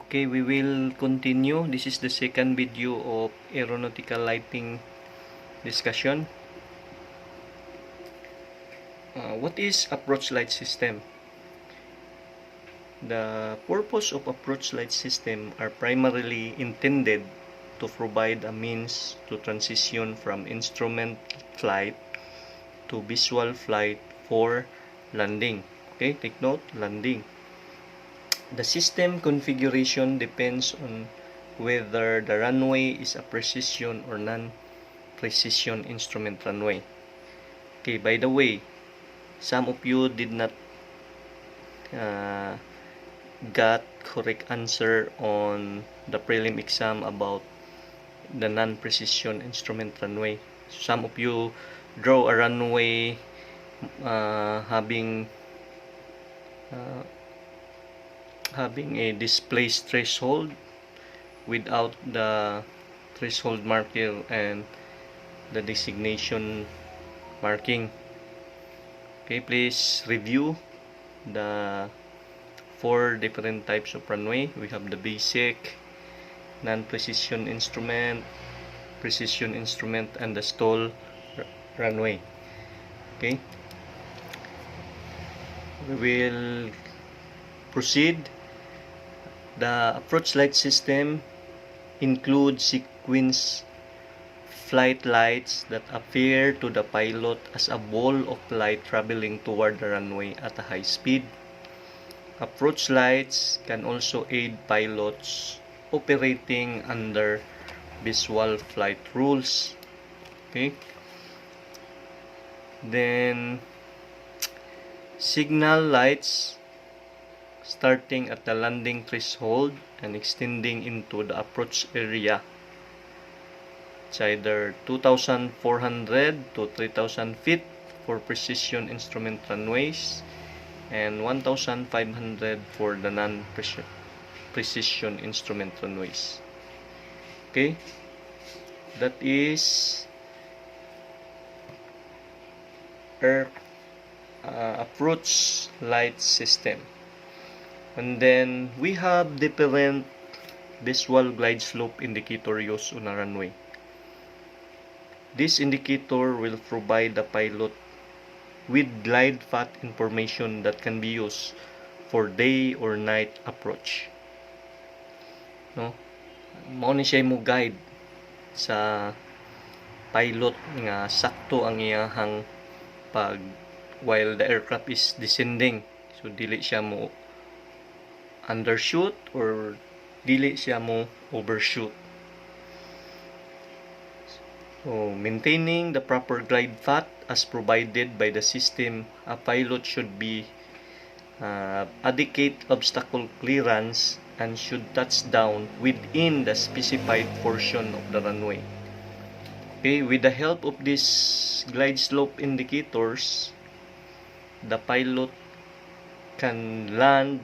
Okay, we will continue. This is the second video of aeronautical lighting discussion. What is approach light system? The purpose of approach light system are primarily intended to provide a means to transition from instrument flight to visual flight for landing. Okay, take note, landing. The system configuration depends on whether the runway is a precision or non-precision instrument runway. Okay, by the way, some of you did not got correct answer on the prelim exam about the non-precision instrument runway. Some of you draw a runway having a displaced threshold without the threshold marker and the designation marking. Okay, please review the 4 different types of runway. We have the basic, non-precision instrument, precision instrument, and the stall runway. Okay, we will proceed. The approach light system includes sequence flight lights that appear to the pilot as a ball of light traveling toward the runway at a high speed. Approach lights can also aid pilots operating under visual flight rules. Okay. Then signal lights starting at the landing threshold and extending into the approach area. It's either 2,400 to 3,000 feet for precision instrument runways and 1,500 for the non-precision instrument runways. Okay, that is approach light system. And then we have different visual glide slope indicator used on a runway. This indicator will provide the pilot with glide path information that can be used for day or night approach. No? Mao ni siya mo guide sa pilot nga sakto ang iyahang pag while the aircraft is descending. So dili siya mo undershoot or dili siya mo overshoot. So maintaining the proper glide path as provided by the system, a pilot should be adequate obstacle clearance and should touch down within the specified portion of the runway. Okay, with the help of these glide slope indicators, the pilot can land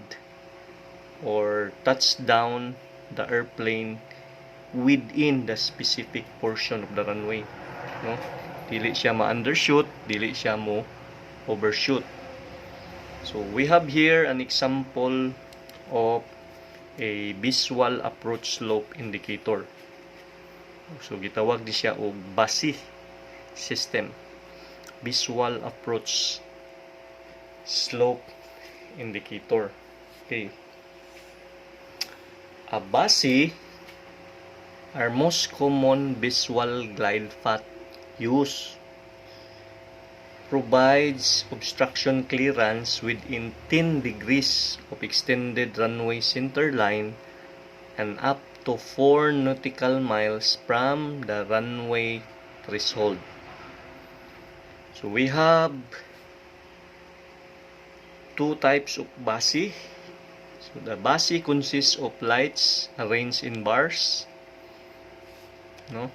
or touch down the airplane within the specific portion of the runway. No? Dili siya ma-undershoot, dili siya mo overshoot. So we have here an example of a visual approach slope indicator. So gitawag di siya og VASI system. Visual approach slope indicator. Okay. A VASI are most common visual glide path use. Provides obstruction clearance within 10 degrees of extended runway center line and up to 4 nautical miles from the runway threshold. So we have 2 types of VASI. So the VASI consists of lights arranged in bars. No?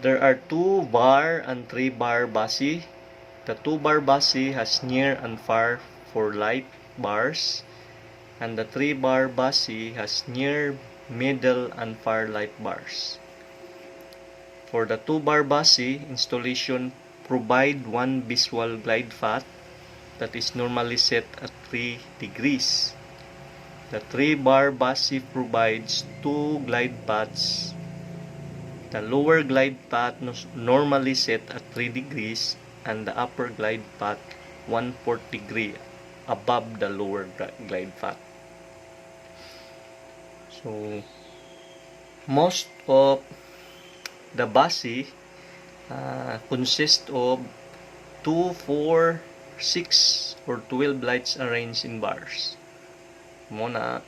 There are 2 bar and 3 bar VASI. The 2 bar VASI has near and far for light bars, and the 3 bar VASI has near, middle, and far light bars. For the 2 bar VASI, installation provide one visual glide path that is normally set at 3 degrees. The 3-bar VASI provides 2 glide paths. The lower glide path normally set at 3 degrees and the upper glide path 1/4 degree above the lower glide path. So, most of the VASI consists of 2, 4, 6, or 12 lights arranged in bars. Muna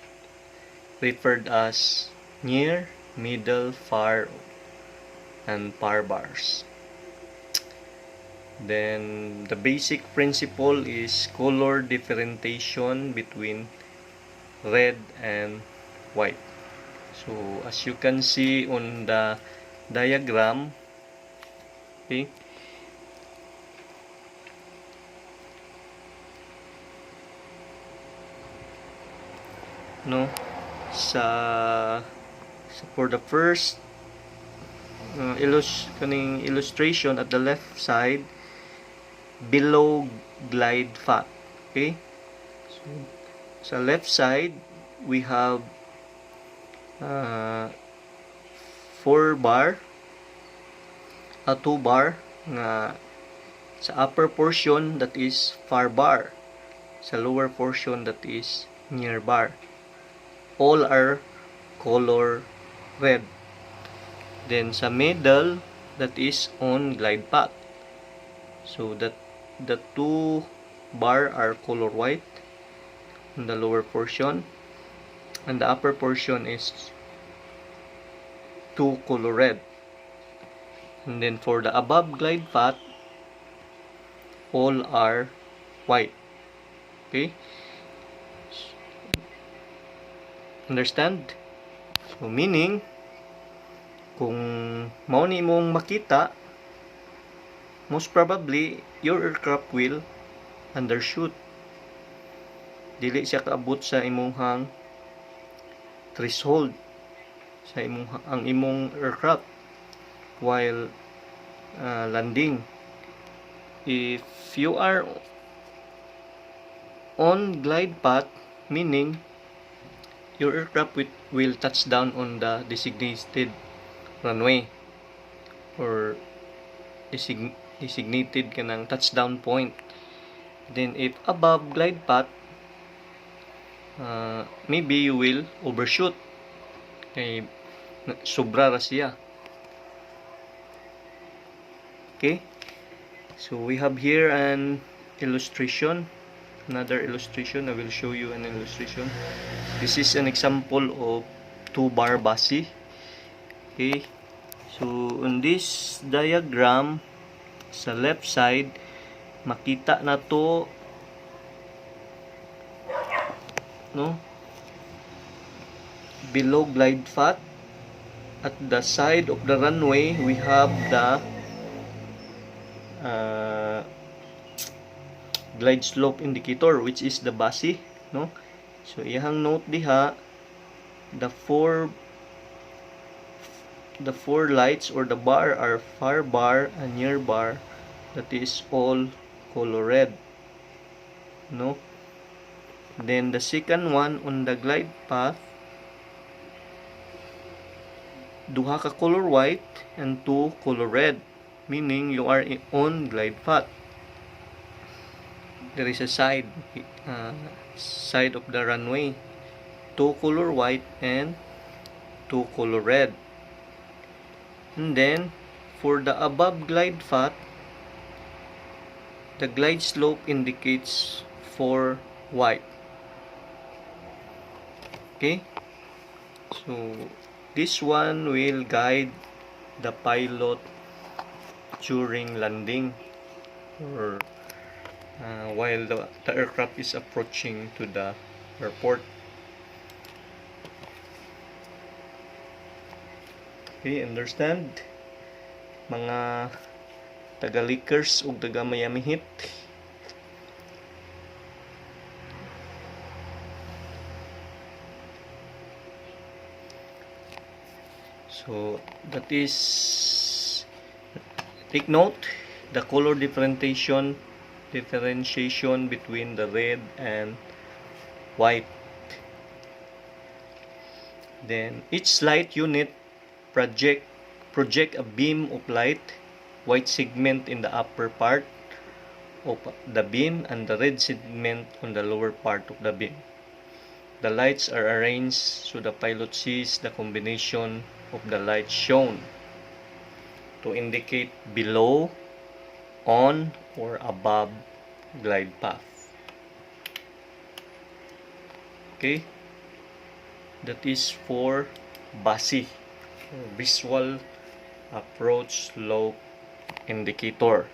referred as near, middle, far, and par bars. Then the basic principle is color differentiation between red and white. So as you can see on the diagram, okay, no, for the first illustration at the left side, below glide path. Okay, so sa left side we have 4 bar, 2 bar nga sa upper portion that is far bar, sa lower portion that is near bar. All are color red. Then sa middle, that is on glide path. So that the 2 bar are color white in the lower portion, and the upper portion is 2 color red. And then for the above glide path, all are white. Okay? Understand? So meaning, kung mao ni mong makita, most probably your aircraft will undershoot. Dili siya kaabot sa imong threshold sa ang imong aircraft while landing. If you are on glide path, meaning your aircraft will touch down on the designated runway or designated kanang touchdown point. Then if above glide path, maybe you will overshoot kay sobra ra siya. Okay, so we have here an illustration, another illustration. I will show you an illustration. This is an example of 2-bar VASI. Okay, so on this diagram, sa left side, makita na to, no, below glide path. At the side of the runway, we have the glide slope indicator, which is the VASI, no. So iyang note diha, the four lights or the bar are far bar and near bar, that is all color red, no. Then the second one on the glide path, duha ka color white and 2 color red, meaning you are on glide path. There is a side of the runway, 2 color white and 2 color red. And then for the above glide path, the glide slope indicates 4 white. Okay, so this one will guide the pilot during landing or while the aircraft is approaching to the airport. Okay, understand? Mga taga-Lakers ug taga-Miami Heat. So that is, take note, the color differentiation differentiation between the red and white. Then each light unit project a beam of light, white segment in the upper part of the beam and the red segment on the lower part of the beam. The lights are arranged so the pilot sees the combination of the lights shown to indicate below, on, or above glide path. Okay, that is for VASI, Visual Approach Slope Indicator.